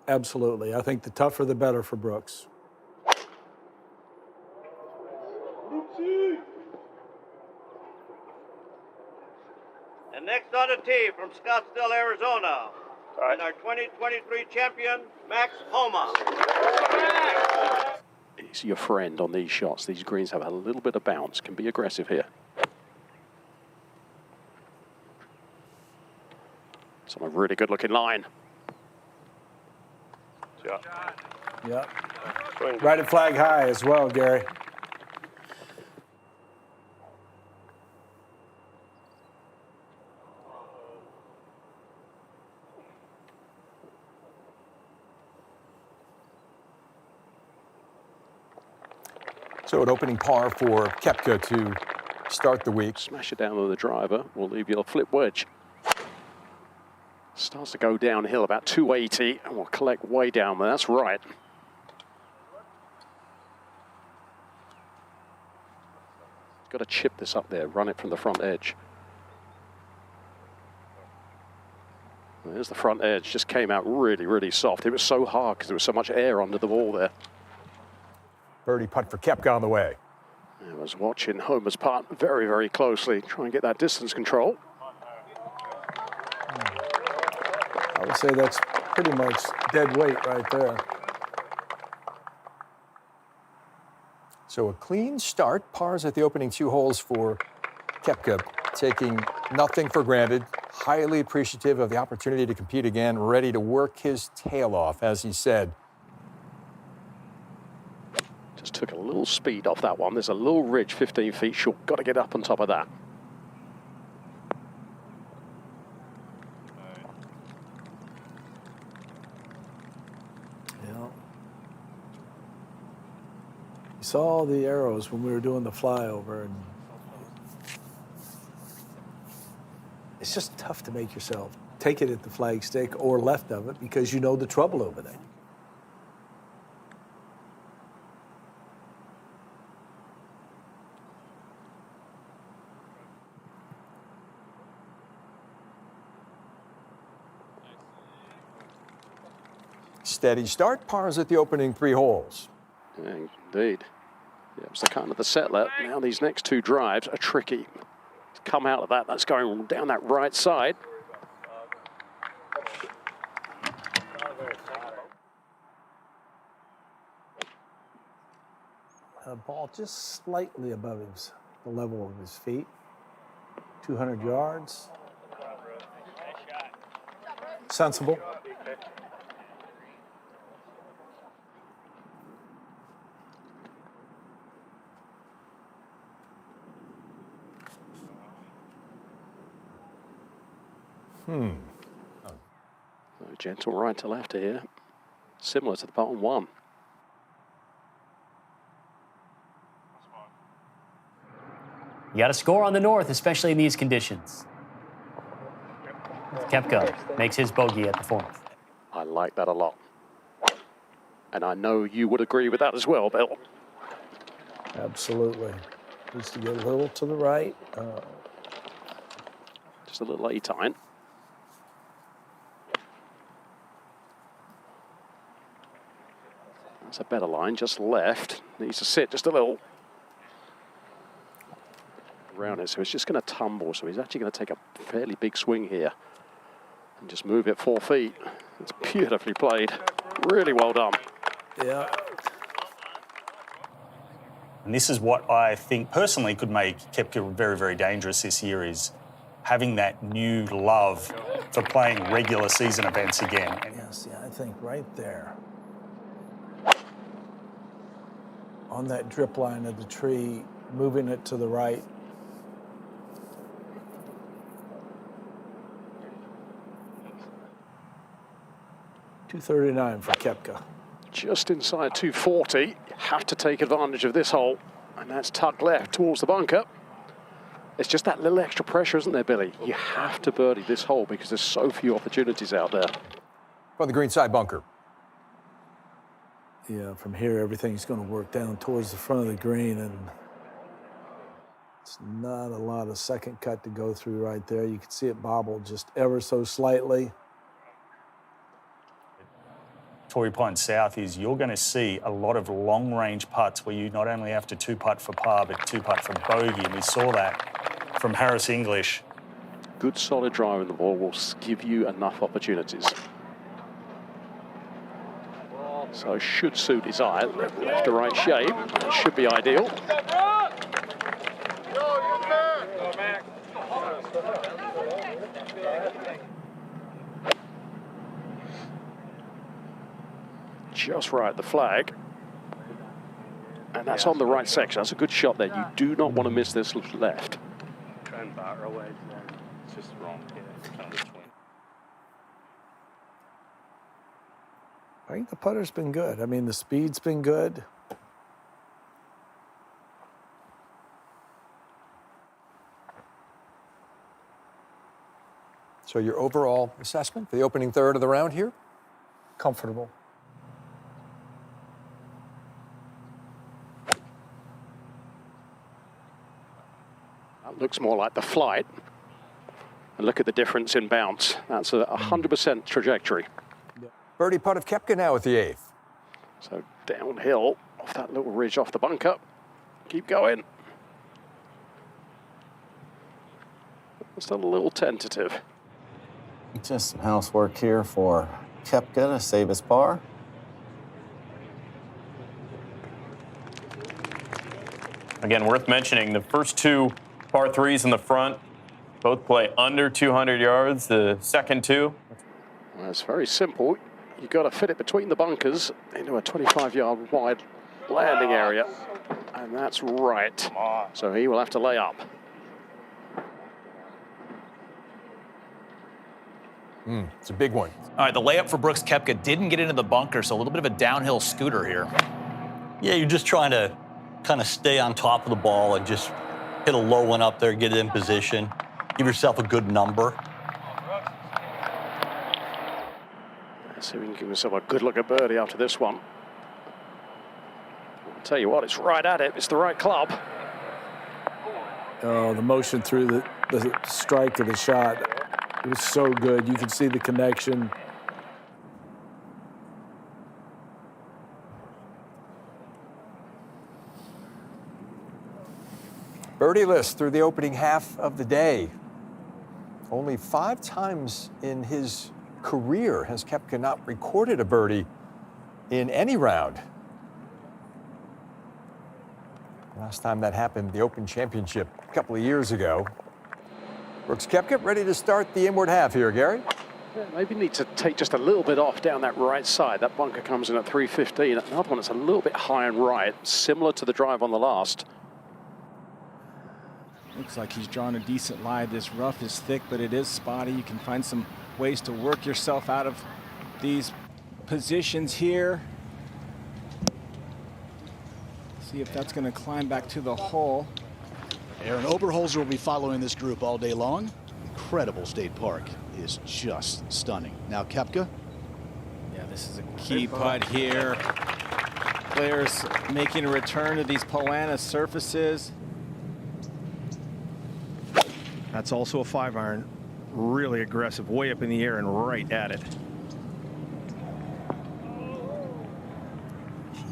Absolutely. I think the tougher the better for Brooks. And next on the tee from Scottsdale, Arizona, and our 2023 champion, Max Homa. He's your friend on these shots. These greens have a little bit of bounce, can be aggressive here. It's on a really good looking line. Yep. Right at flag high as well, Gary. So an opening par for Koepka to start the week. Smash it down with the driver. We'll leave you a flip wedge. Starts to go downhill about 280 and we'll collect way down there. That's right. Got to chip this up there, run it from the front edge. There's the front edge, just came out really, really soft. It was so hard because there was so much air under the ball there. Birdie putt for Koepka on the way. I was watching Homer's putt very, very closely, try and get that distance control. I would say that's pretty much dead weight right there. So a clean start, pars at the opening 2 holes for Koepka, taking nothing for granted, highly appreciative of the opportunity to compete again, ready to work his tail off, as he said. Just took a little speed off that one. There's a little ridge 15 feet short. Got to get up on top of that. Saw the arrows when we were doing the flyover, and it's just tough to make yourself take it at the flagstick or left of it because you know the trouble over there. Steady start, pars at the opening 3 holes. Yeah, indeed. Yeah, it was the kind of the settler. Now these next 2 drives are tricky. To come out of that, that's going down that right side. Ball just slightly above the level of his feet. 200 yards. Sensible. Gentle right to left here. Similar to the bottom 1. You got to score on the north, especially in these conditions. Koepka makes his bogey at the 4th. I like that a lot. And I know you would agree with that as well, Bill. Absolutely. Needs to get a little to the right. Just a little A-tine. That's a better line, just left. Needs to sit just a little around it, so it's just going to tumble. So he's actually going to take a fairly big swing here and just move it 4 feet. It's beautifully played. Really well done. Yeah. And this is what I think personally could make Koepka very, very dangerous this year, is having that new love for playing regular season events again. Yes, yeah, I think right there. On that drip line of the tree, moving it to the right. .239 for Koepka. Just inside 240. You have to take advantage of this hole. And that's tucked left towards the bunker. It's just that little extra pressure, isn't there, Billy? You have to birdie this hole because there's so few opportunities out there. On the green side bunker. Yeah, from here, everything's going to work down towards the front of the green, and it's not a lot of second cut to go through right there. You can see it bobble just ever so slightly. Torrey Pines South is you're going to see a lot of long-range putts where you not only have to two-putt for par, but two-putt for bogey. And we saw that from Harris English. Good solid drive in the ball will give you enough opportunities. So should suit his eye, left to right shape. That should be ideal. Just right at the flag. And that's on the right section. That's a good shot there. You do not want to miss this left. Try and bar away there. It's just wrong here. Kind of between. I think the putter's been good. I mean, the speed's been good. So your overall assessment for the opening third of the round here? Comfortable. That looks more like the flight. And look at the difference in bounce. That's a 100% trajectory. Birdie putt of Koepka now at the 8th. So downhill off that little ridge off the bunker. Keep going. Just a little tentative. Just some housework here for Koepka to save his par. Again, worth mentioning, the first two par threes in the front both play under 200 yards. The second two. Well, it's very simple. You've got to fit it between the bunkers into a 25-yard wide landing area. And that's right. So he will have to lay up. It's a big one. All right, the layup for Brooks Koepka didn't get into the bunker, so a little bit of a downhill scooter here. Yeah, you're just trying to kind of stay on top of the ball and just hit a low one up there, get it in position, give yourself a good number. Let's see if we can give himself a good look at birdie after this one. I'll tell you what, it's right at it. It's the right club. Oh, the motion through the strike of the shot. It was so good. You can see the connection. Birdie list through the opening half of the day. Only 5 times in his career has Koepka not recorded a birdie in any round. Last time that happened, the Open Championship a couple of years ago. Brooks Koepka ready to start the inward half here, Gary. Yeah, maybe need to take just a little bit off down that right side. That bunker comes in at 315. Another one that's a little bit high and right, similar to the drive on the last. Looks like he's drawn a decent lie. This rough is thick, but it is spotty. You can find some ways to work yourself out of these positions here. See if that's going to climb back to the hole. Aaron Oberholzer will be following this group all day long. Incredible state park is just stunning. Now Koepka. Yeah, this is a key putt here. Players making a return to these Poana surfaces. That's also a 5-iron. Really aggressive, way up in the air and right at it.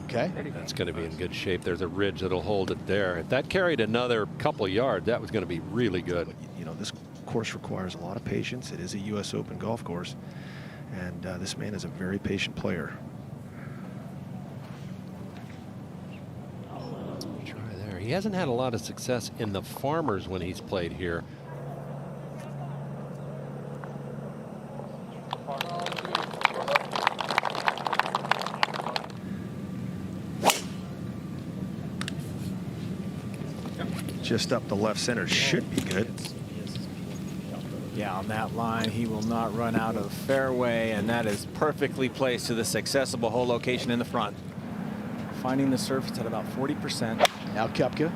Okay. That's going to be in good shape. There's a ridge that'll hold it there. If that carried another couple yards, that was going to be really good. You know, this course requires a lot of patience. It is a U.S. Open golf course, and this man is a very patient player. Try there. He hasn't had a lot of success in the Farmers when he's played here. Just up the left center should be good. Yeah, on that line, he will not run out of fairway, and that is perfectly placed to this accessible hole location in the front. Finding the surface at about 40%. Now Koepka.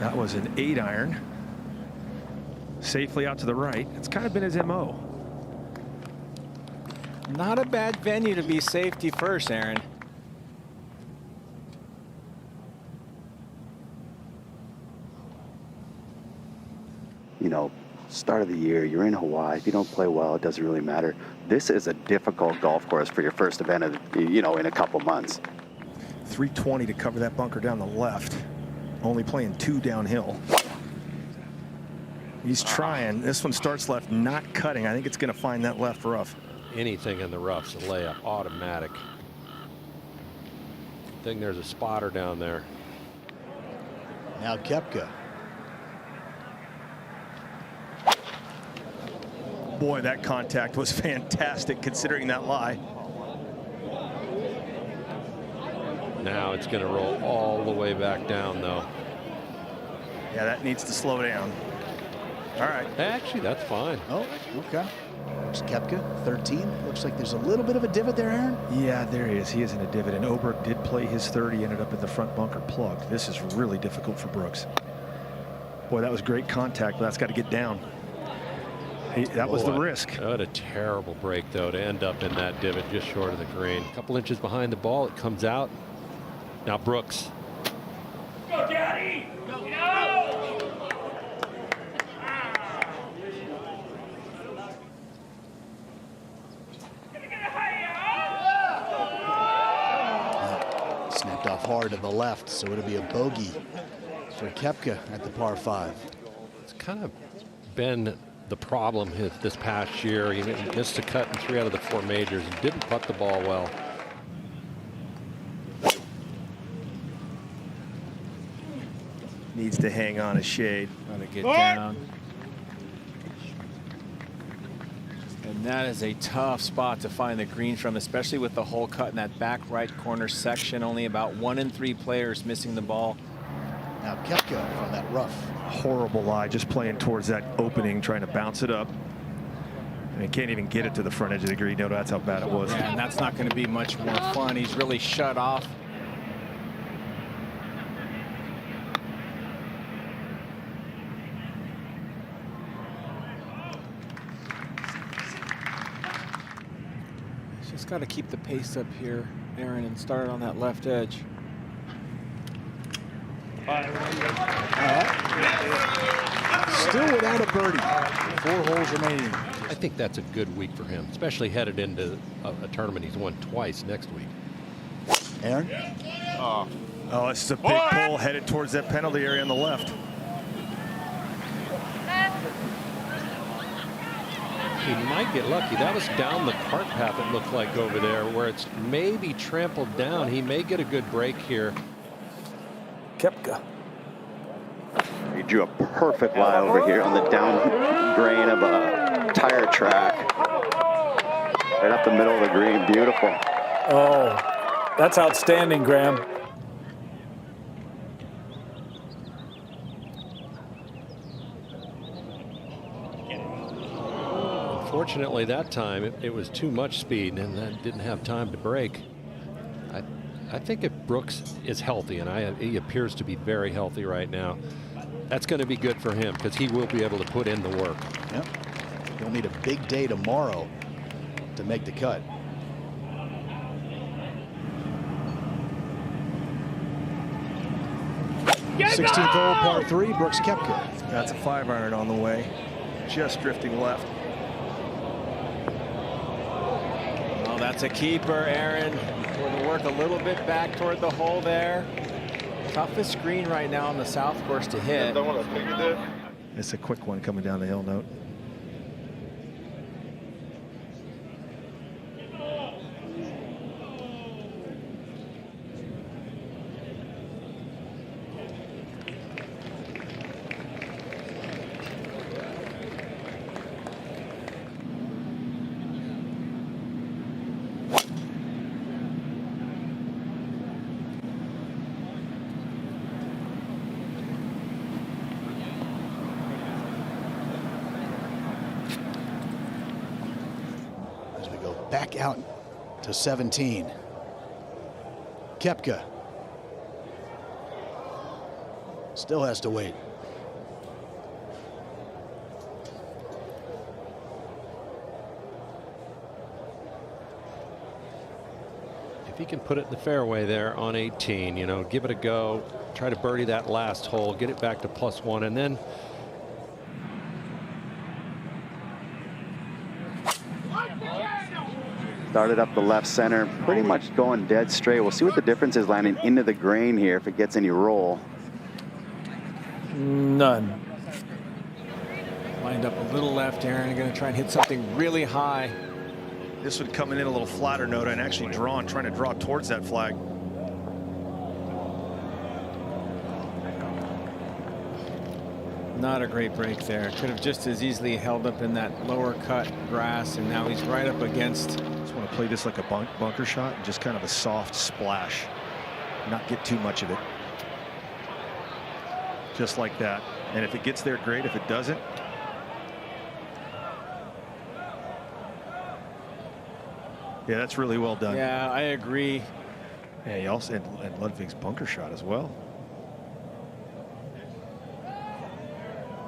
That was an 8-iron. Safely out to the right. It's kind of been his MO. Not a bad venue to be safety first, Aaron. You know, start of the year, you're in Hawaii. If you don't play well, it doesn't really matter. This is a difficult golf course for your first event of, in a couple months. 320 to cover that bunker down the left. Only playing 2 downhill. He's trying. This one starts left, not cutting. I think it's going to find that left rough. Anything in the rough's a layup, automatic. I think there's a spotter down there. Now Koepka. Boy, that contact was fantastic considering that lie. Now it's going to roll all the way back down, though. Yeah, that needs to slow down. All right. Actually, that's fine. Oh, okay. There's Koepka, 13. Looks like there's a little bit of a divot there, Aaron. Yeah, there he is. He is in a divot. And Åberg did play his 30, ended up at the front bunker plugged. This is really difficult for Brooks. Boy, that was great contact, but that's got to get down. That was the risk. What a terrible break, though, to end up in that divot just short of the green. A couple inches behind the ball, it comes out. Now Brooks. Go, Daddy! Go! Snapped off hard to the left, so it'll be a bogey for Koepka at the par 5. It's kind of been the problem this past year. He missed a cut in 3 out of the 4 majors and didn't putt the ball well. Needs to hang on a shade. Gotta get down. And that is a tough spot to find the green from, especially with the hole cut in that back right corner section. Only about 1 in 3 players missing the ball. Now Koepka from that rough. Horrible lie, just playing towards that opening, trying to bounce it up. And he can't even get it to the front edge of the green. No, that's how bad it was. Yeah, and that's not going to be much more fun. He's really shut off. He's just got to keep the pace up here, Aaron, and start on that left edge. Still without a birdie. 4 holes remaining. I think that's a good week for him, especially headed into a tournament he's won twice next week. Aaron? Oh, this is a big pull headed towards that penalty area on the left. He might get lucky. That was down the cart path, it looked like, over there, where it's maybe trampled down. He may get a good break here. Koepka. He drew a perfect lie over here on the down grain of a tire track. Right up the middle of the green. Beautiful. Oh, that's outstanding, Graham. Unfortunately, that time it was too much speed and that didn't have time to break. I think if Brooks is healthy, and he appears to be very healthy right now, that's going to be good for him because he will be able to put in the work. Yep. He'll need a big day tomorrow to make the cut. Go! 16th hole, par 3, Brooks Koepka. That's a 5-iron on the way. Just drifting left. Well, that's a keeper, Aaron. Going to work a little bit back toward the hole there. Toughest green right now on the south course to hit. It's a quick one coming down the hill, note. Back out to 17. Koepka still has to wait. If he can put it in the fairway there on 18, you know, give it a go, try to birdie that last hole, get it back to +1, and then Started up the left center, pretty much going dead straight. We'll see what the difference is landing into the grain here, if it gets any roll. None. Lined up a little left, Aaron. Going to try and hit something really high. This would come in a little flatter note and actually trying to draw towards that flag. Not a great break there. Could have just as easily held up in that lower cut grass, and now he's right up against. Just want to play this like a bunker shot, and just kind of a soft splash, not get too much of it. Just like that. And if it gets there, great. If it doesn't, yeah, that's really well done. Yeah, I agree. Yeah, he also and Ludvig's bunker shot as well.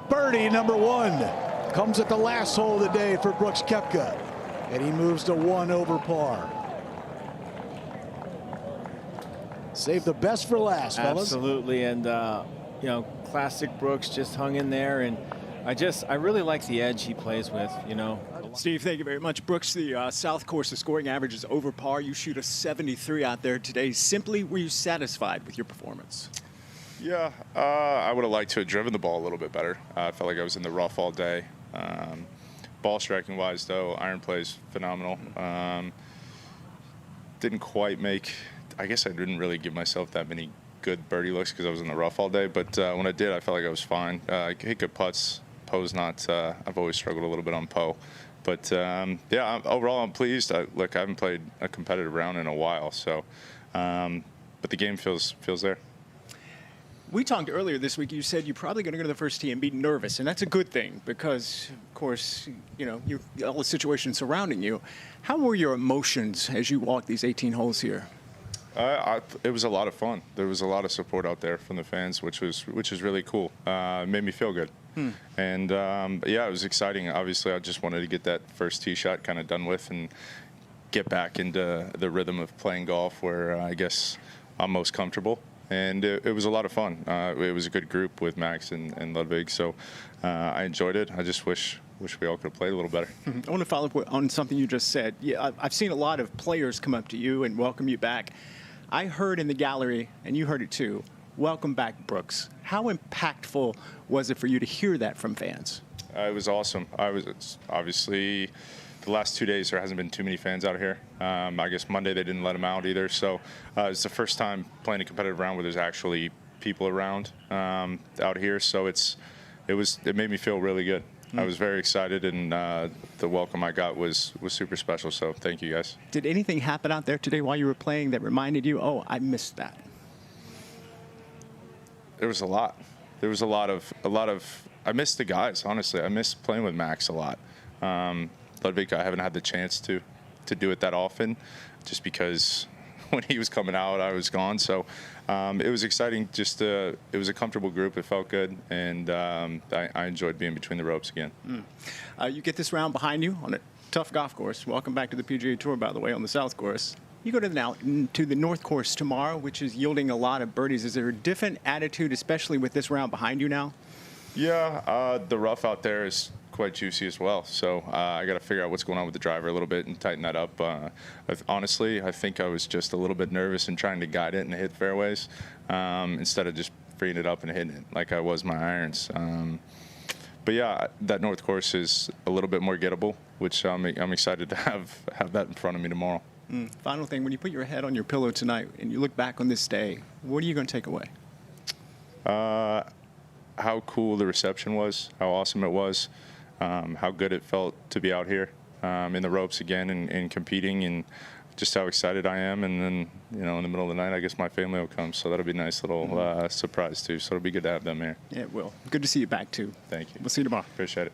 Birdie number 1 comes at the last hole of the day for Brooks Koepka, and he moves to 1 over par. Save the best for last, fellas. Absolutely, and you know, classic Brooks just hung in there, and I really like the edge he plays with, you know. Steve, thank you very much. Brooks, the South Course, the scoring average is over par. You shoot a 73 out there today. Simply, were you satisfied with your performance? Yeah, I would have liked to have driven the ball a little bit better. I felt like I was in the rough all day. Ball striking wise, though, iron play is phenomenal. Didn't quite make, I guess I didn't really give myself that many good birdie looks because I was in the rough all day. But when I did, I felt like I was fine. I hit good putts. Poe's not, I've always struggled a little bit on Poe. But yeah, overall, I'm pleased. Look, I haven't played a competitive round in a while, so but the game feels there. We talked earlier this week. You said you're probably going to go to the first tee and be nervous, and that's a good thing because, of course, you know, all the situations surrounding you. How were your emotions as you walked these 18 holes here? It was a lot of fun. There was a lot of support out there from the fans, which was really cool. It made me feel good. And yeah, it was exciting. Obviously, I just wanted to get that first tee shot kind of done with and get back into the rhythm of playing golf where I guess I'm most comfortable. And it was a lot of fun. It was a good group with Max and Ludvig, so I enjoyed it. I just wish we all could have played a little better. I want to follow up on something you just said. Yeah, I've seen a lot of players come up to you and welcome you back. I heard in the gallery, and you heard it too, welcome back, Brooks. How impactful was it for you to hear that from fans? It was awesome. It's obviously, the last 2 days there hasn't been too many fans out here. I guess Monday they didn't let them out either. So it's the first time playing a competitive round where there's actually people around out here. So it made me feel really good. I was very excited, and the welcome I got was super special. So thank you guys. Did anything happen out there today while you were playing that reminded you, oh, I missed that? There was a lot. There was a lot of. I missed the guys. Honestly, I missed playing with Max a lot. Ludvig, I haven't had the chance to do it that often, just because when he was coming out, I was gone. So it was exciting. It was a comfortable group. It felt good, and I enjoyed being between the ropes again. You get this round behind you on a tough golf course. Welcome back to the PGA Tour, by the way, on the South Course. You go to the North Course tomorrow, which is yielding a lot of birdies. Is there a different attitude, especially with this round behind you now? Yeah, the rough out there is quite juicy as well. So I got to figure out what's going on with the driver a little bit and tighten that up. Honestly, I think I was just a little bit nervous in trying to guide it and hit fairways instead of just freeing it up and hitting it like I was my irons. But yeah, that North Course is a little bit more gettable, which I'm excited to have that in front of me tomorrow. Final thing, when you put your head on your pillow tonight and you look back on this day, what are you going to take away? How cool the reception was, how awesome it was, how good it felt to be out here in the ropes again and competing, and just how excited I am. And then, you know, in the middle of the night, I guess my family will come, so that'll be a nice little surprise too. So it'll be good to have them here. Yeah, it will. Good to see you back too. Thank you. We'll see you tomorrow. Appreciate it.